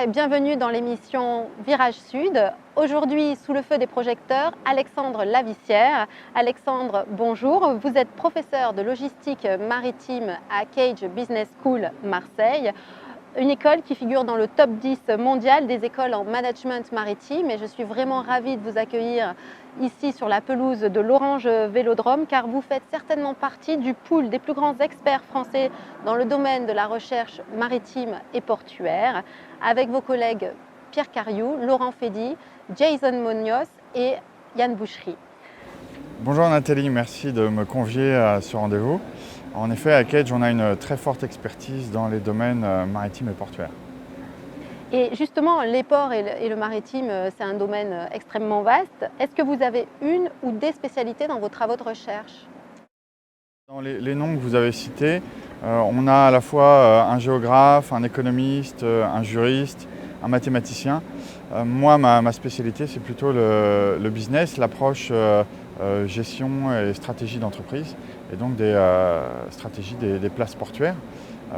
et bienvenue dans l'émission Virage Sud. Aujourd'hui, sous le feu des projecteurs, Alexandre Lavissière. Alexandre, bonjour. Vous êtes professeur de logistique maritime à Cage Business School Marseille, une école qui figure dans le top 10 mondial des écoles en management maritime. Et je suis vraiment ravie de vous accueillir ici sur la pelouse de l'Orange Vélodrome, car vous faites certainement partie du pool des plus grands experts français dans le domaine de la recherche maritime et portuaire, avec vos collègues Pierre Cariou, Laurent Fédy, Jason Munoz et Yann Bouchery. Bonjour Nathalie, merci de me convier à ce rendez-vous. En effet, à Cage, on a une très forte expertise dans les domaines maritimes et portuaires. Et justement, les ports et le maritime, c'est un domaine extrêmement vaste. Est-ce que vous avez une ou des spécialités dans vos travaux de recherche? Dans les noms que vous avez cités, on a à la fois un géographe, un économiste, un juriste, un mathématicien. Moi, ma spécialité, c'est plutôt le business, l'approche gestion et stratégie d'entreprise, et donc des stratégies des places portuaires,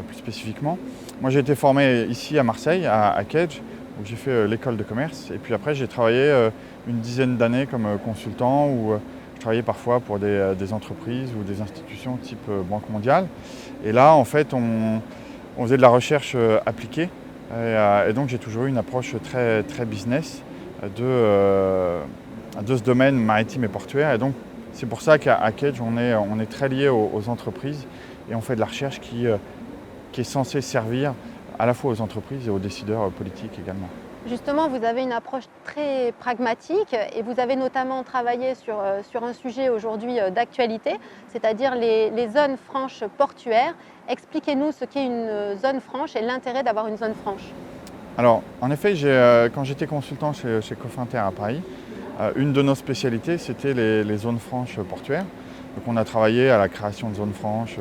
plus spécifiquement. Moi, j'ai été formé ici à Marseille, à Cage, où j'ai fait l'école de commerce, et puis après, j'ai travaillé une dizaine d'années comme consultant, où je travaillais parfois pour des entreprises ou des institutions type Banque mondiale. Et là, en fait, on faisait de la recherche appliquée, et donc j'ai toujours eu une approche très business de ce domaine maritime et portuaire. Et donc, c'est pour ça qu'à Cage, on est très lié aux entreprises, et on fait de la recherche qui est censée servir à la fois aux entreprises et aux décideurs politiques également. Justement, vous avez une approche très pragmatique et vous avez notamment travaillé sur un sujet aujourd'hui d'actualité, c'est-à-dire les zones franches portuaires. Expliquez-nous ce qu'est une zone franche et l'intérêt d'avoir une zone franche. Alors, en effet, quand j'étais consultant chez Cofinter à Paris, une de nos spécialités, c'était les zones franches portuaires. Donc, on a travaillé à la création de zones franches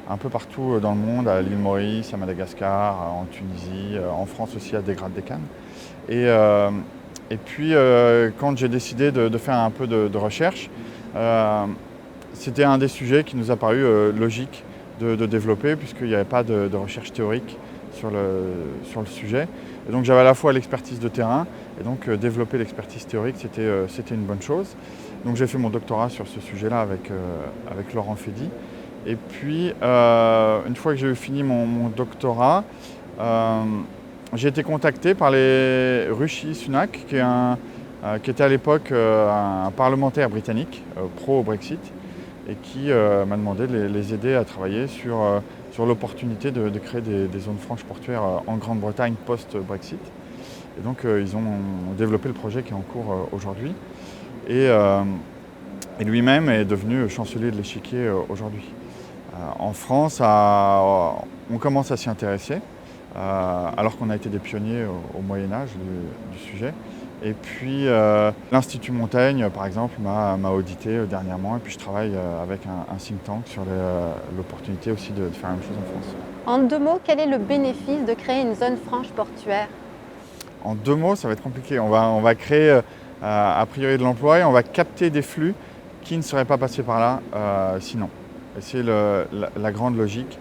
un peu partout dans le monde, à l'île Maurice, à Madagascar, en Tunisie, en France aussi à Dégrade-des-Cannes. Et puis, quand j'ai décidé de faire un peu de recherche, c'était un des sujets qui nous a paru logique de développer, puisqu'il n'y avait pas de recherche théorique sur le sujet. Et donc j'avais à la fois l'expertise de terrain, et donc développer l'expertise théorique, c'était une bonne chose. Donc j'ai fait mon doctorat sur ce sujet-là avec Laurent Fédy. Et puis, une fois que j'ai fini mon doctorat, j'ai été contacté par les Rishi Sunak, qui était à l'époque un parlementaire britannique, pro-Brexit, et qui m'a demandé de les aider à travailler sur l'opportunité de créer des zones franches portuaires en Grande-Bretagne post-Brexit. Et donc, ils ont développé le projet qui est en cours aujourd'hui. Et lui-même est devenu chancelier de l'Échiquier aujourd'hui. En France, on commence à s'y intéresser, alors qu'on a été des pionniers au Moyen-Âge du sujet. Et puis l'Institut Montaigne, par exemple, m'a audité dernièrement, et puis je travaille avec un think tank sur l'opportunité aussi de faire la même chose en France. En deux mots, quel est le bénéfice de créer une zone franche portuaire? En deux mots, ça va être compliqué. On va créer a priori de l'emploi, et on va capter des flux qui ne seraient pas passés par là sinon. Et c'est la grande logique,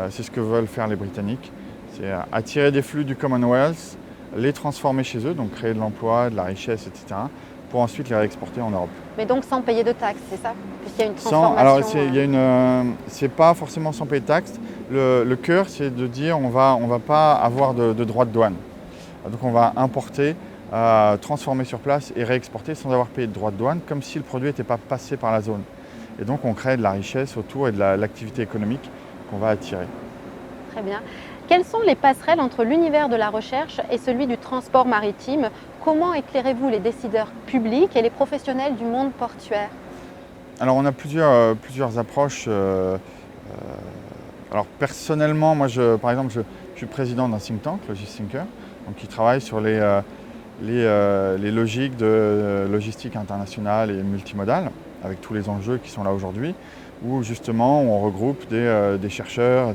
c'est ce que veulent faire les Britanniques, c'est attirer des flux du Commonwealth, les transformer chez eux, donc créer de l'emploi, de la richesse, etc., pour ensuite les réexporter en Europe. Mais donc sans payer de taxes, c'est ça? Puisqu'il y a une transformation. C'est pas forcément sans payer de taxes. Le cœur, c'est de dire on va pas avoir de droits de douane. Donc on va importer, transformer sur place et réexporter sans avoir payé de droits de douane, comme si le produit n'était pas passé par la zone. Et donc on crée de la richesse autour et de l'activité économique qu'on va attirer. Très bien. Quelles sont les passerelles entre l'univers de la recherche et celui du transport maritime? Comment éclairez-vous les décideurs publics et les professionnels du monde portuaire? Alors on a plusieurs approches. Alors personnellement, moi par exemple, je suis président d'un think tank, LogisThinker, donc qui travaille sur les logiques de logistique internationale et multimodale, avec tous les enjeux qui sont là aujourd'hui, où justement on regroupe des chercheurs,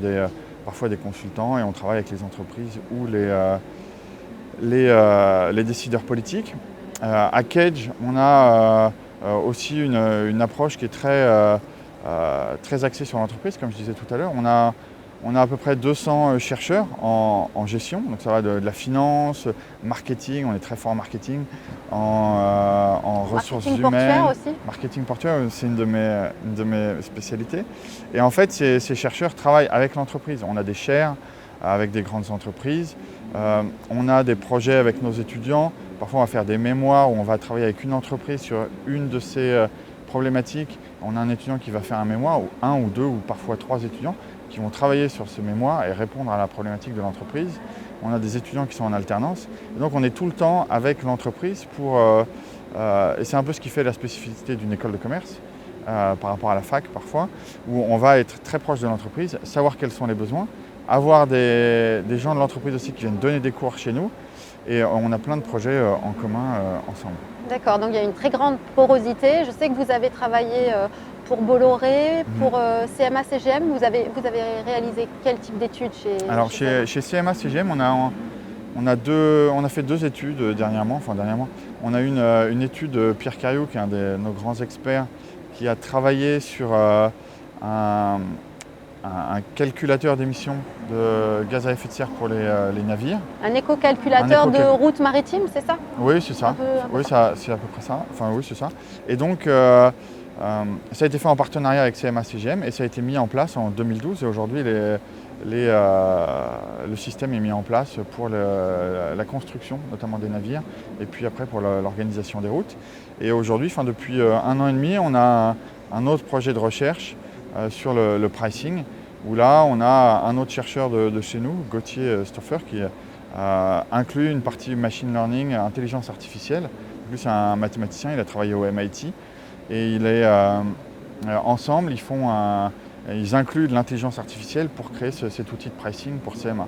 parfois des consultants, et on travaille avec les entreprises ou les décideurs politiques. À Cage, on a aussi une approche qui est très axée sur l'entreprise, comme je disais tout à l'heure. On a à peu près 200 chercheurs en gestion, donc ça va de la finance, marketing, on est très fort en marketing, en ressources Marketing humaines. portuaire aussi. Marketing portuaire, c'est une de mes spécialités. Et en fait, ces chercheurs travaillent avec l'entreprise. On a des chaires avec des grandes entreprises, on a des projets avec nos étudiants. Parfois, on va faire des mémoires où on va travailler avec une entreprise sur une de ces problématiques. On a un étudiant qui va faire un mémoire, ou un ou deux, ou parfois 3 étudiants qui vont travailler sur ce mémoire et répondre à la problématique de l'entreprise. On a des étudiants qui sont en alternance. Et donc on est tout le temps avec l'entreprise et c'est un peu ce qui fait la spécificité d'une école de commerce par rapport à la fac parfois, où on va être très proche de l'entreprise, savoir quels sont les besoins, avoir des gens de l'entreprise aussi qui viennent donner des cours chez nous. Et on a plein de projets en commun ensemble. D'accord, donc il y a une très grande porosité. Je sais que vous avez travaillé pour Bolloré, pour CMA-CGM. Vous avez réalisé quel type d'études chez Alors chez CMA-CGM, on a fait 2 études dernièrement. On a une étude de Pierre Cariou, qui est un de nos grands experts, qui a travaillé sur un calculateur d'émissions de gaz à effet de serre pour les navires. Un éco-calculateur de route maritime, c'est ça? Oui, c'est ça. Oui, c'est à peu près ça. Enfin, oui, c'est ça. Et donc, ça a été fait en partenariat avec CMA-CGM et ça a été mis en place en 2012. Et aujourd'hui, le système est mis en place pour la construction, notamment des navires, et puis après pour l'organisation des routes. Et aujourd'hui, depuis 1 an et demi, on a un autre projet de recherche sur le pricing, où là on a un autre chercheur de chez nous, Gauthier Stoffer, qui inclut une partie machine learning, intelligence artificielle. Lui, c'est un mathématicien, il a travaillé au MIT et ensemble ils incluent de l'intelligence artificielle pour créer cet outil de pricing pour CMA.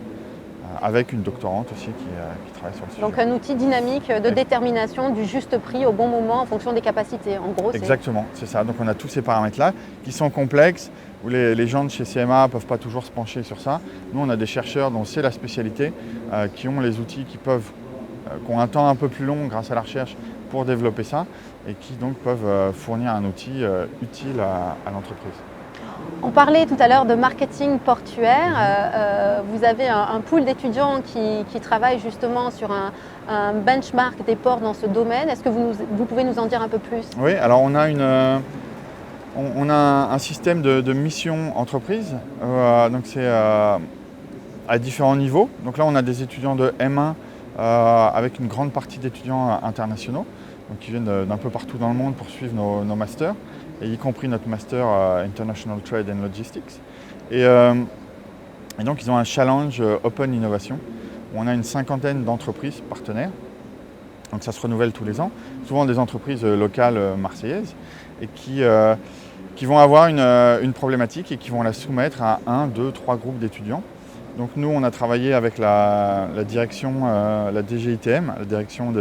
Avec une doctorante aussi qui travaille sur le sujet. Donc un outil dynamique de détermination du juste prix au bon moment en fonction des capacités. En gros, exactement, c'est ça. Donc on a tous ces paramètres-là qui sont complexes, où les gens de chez CMA ne peuvent pas toujours se pencher sur ça. Nous, on a des chercheurs dont c'est la spécialité, qui ont les outils qui ont un temps un peu plus long grâce à la recherche pour développer ça, et qui donc peuvent fournir un outil utile à l'entreprise. On parlait tout à l'heure de marketing portuaire. Vous avez un pool d'étudiants qui travaillent justement sur un benchmark des ports dans ce domaine. Est-ce que vous pouvez nous en dire un peu plus? Oui, alors on a un système de mission entreprise. Donc c'est à différents niveaux. Donc là, on a des étudiants de M1 avec une grande partie d'étudiants internationaux, donc qui viennent d'un peu partout dans le monde pour suivre nos masters, et y compris notre master International Trade and Logistics. Et donc ils ont un challenge Open Innovation, où on a une 50aine d'entreprises partenaires. Donc ça se renouvelle tous les ans, souvent des entreprises locales marseillaises, et qui vont avoir une problématique et qui vont la soumettre à 1, 2, 3 groupes d'étudiants. Donc nous, on a travaillé avec la direction, la DGITM, la direction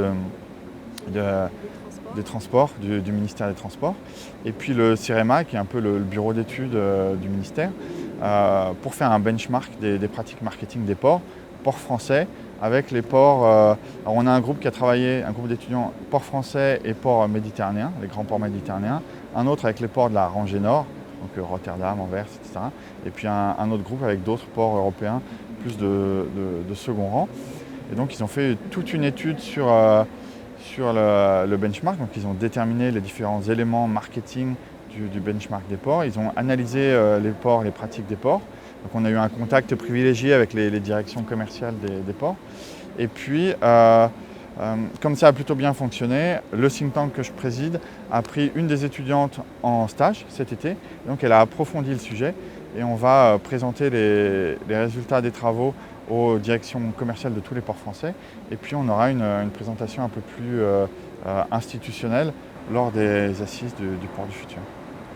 des transports, du ministère des Transports, et puis le CIREMA, qui est un peu le bureau d'études du ministère, pour faire un benchmark des pratiques marketing des ports français, avec les ports. Alors on a un groupe qui a travaillé, un groupe d'étudiants ports français et ports méditerranéens, les grands ports méditerranéens, un autre avec les ports de la rangée nord, donc Rotterdam, Anvers, etc. Et puis un autre groupe avec d'autres ports européens, plus de second rang. Et donc ils ont fait toute une étude sur le benchmark. Donc ils ont déterminé les différents éléments marketing du benchmark des ports. Ils ont analysé les ports, les pratiques des ports. Donc on a eu un contact privilégié avec les directions commerciales des ports. Et puis, comme ça a plutôt bien fonctionné, le think tank que je préside a pris une des étudiantes en stage cet été. Donc elle a approfondi le sujet et on va présenter les résultats des travaux aux directions commerciales de tous les ports français. Et puis on aura une présentation un peu plus institutionnelle lors des assises du port du futur.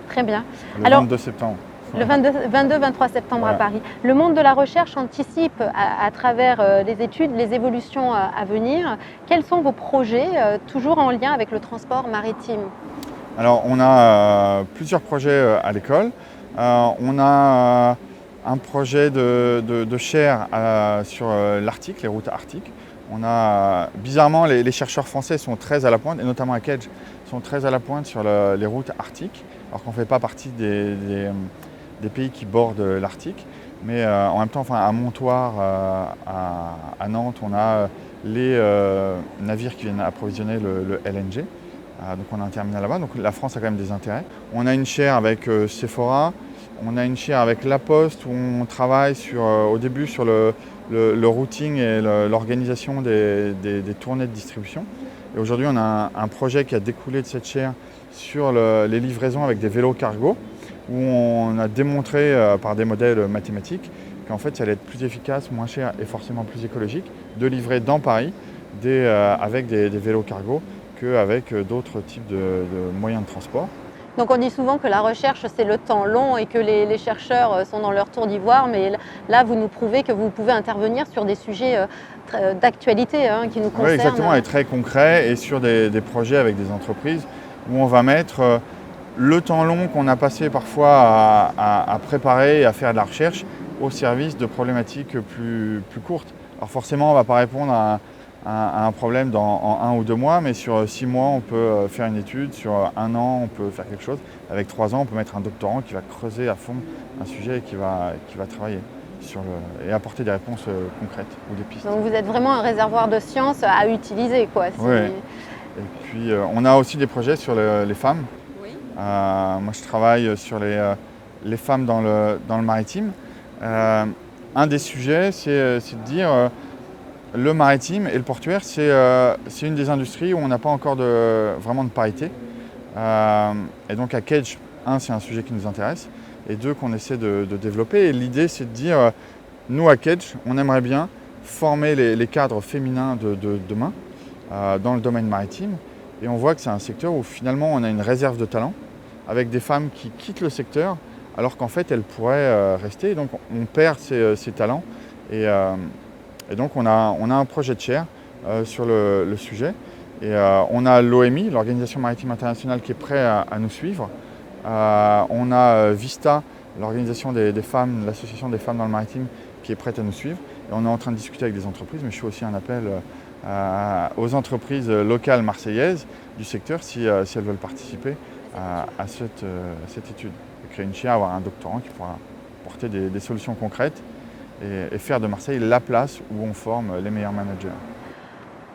Très bien. Le 22 septembre. Le 22-23 septembre voilà. À Paris. Le monde de la recherche anticipe à travers les études, les évolutions à venir. Quels sont vos projets, toujours en lien avec le transport maritime? Alors on a plusieurs projets à l'école. On a un projet de chaire sur l'Arctique, les routes arctiques. Bizarrement, les chercheurs français sont très à la pointe, et notamment à Cage, sont très à la pointe sur les routes arctiques, alors qu'on ne fait pas partie des pays qui bordent l'Arctique. Mais en même temps, enfin, à Montoire, à Nantes, on a les navires qui viennent approvisionner le LNG. Donc on a un terminal là-bas, donc la France a quand même des intérêts. On a une chaire avec Sephora, on a une chaire avec La Poste où on travaille au début sur le routing et l'organisation des tournées de distribution. Et aujourd'hui on a un projet qui a découlé de cette chaire sur les livraisons avec des vélos cargo, où on a démontré par des modèles mathématiques qu'en fait ça allait être plus efficace, moins cher et forcément plus écologique de livrer dans Paris avec des vélos cargo qu'avec d'autres types de moyens de transport. Donc on dit souvent que la recherche c'est le temps long et que les chercheurs sont dans leur tour d'ivoire, mais là vous nous prouvez que vous pouvez intervenir sur des sujets d'actualité qui nous concernent. Oui, exactement, et très concrets, et sur des projets avec des entreprises où on va mettre le temps long qu'on a passé parfois à préparer et à faire de la recherche au service de problématiques plus courtes. Alors forcément on ne va pas répondre à un problème en 1 ou 2 mois, mais sur 6 mois, on peut faire une étude, sur 1 an, on peut faire quelque chose. Avec 3 ans, on peut mettre un doctorant qui va creuser à fond un sujet et qui va travailler et apporter des réponses concrètes ou des pistes. Donc vous êtes vraiment un réservoir de science à utiliser, quoi. Oui. Et puis on a aussi des projets sur les femmes. Oui. Moi, je travaille sur les femmes dans le maritime. Un des sujets, c'est de dire le maritime et le portuaire, c'est une des industries où on n'a pas encore vraiment de parité. Et donc à Cage, c'est un sujet qui nous intéresse, et 2, qu'on essaie de développer. Et l'idée, c'est de dire, nous à Cage, on aimerait bien former les cadres féminins de demain dans le domaine maritime. Et on voit que c'est un secteur où finalement on a une réserve de talent, avec des femmes qui quittent le secteur, alors qu'en fait elles pourraient rester. Donc on perd ces talents. Et donc on a un projet de chaire sur le sujet. Et on a l'OMI, l'Organisation Maritime Internationale, qui est prêt à nous suivre. On a Vista, l'organisation des femmes, l'association des femmes dans le maritime, qui est prête à nous suivre. Et on est en train de discuter avec des entreprises, mais je fais aussi un appel aux entreprises locales marseillaises du secteur si elles veulent participer à cette étude. Et créer une chaire, avoir un doctorant qui pourra porter des solutions concrètes et faire de Marseille la place où on forme les meilleurs managers.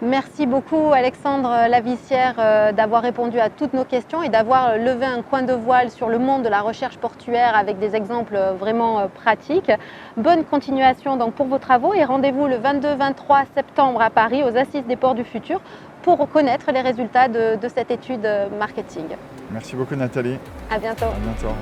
Merci beaucoup Alexandre Lavissière d'avoir répondu à toutes nos questions et d'avoir levé un coin de voile sur le monde de la recherche portuaire avec des exemples vraiment pratiques. Bonne continuation donc pour vos travaux et rendez-vous le 22-23 septembre à Paris aux Assises des Ports du Futur pour connaître les résultats de cette étude marketing. Merci beaucoup Nathalie. À bientôt. À bientôt.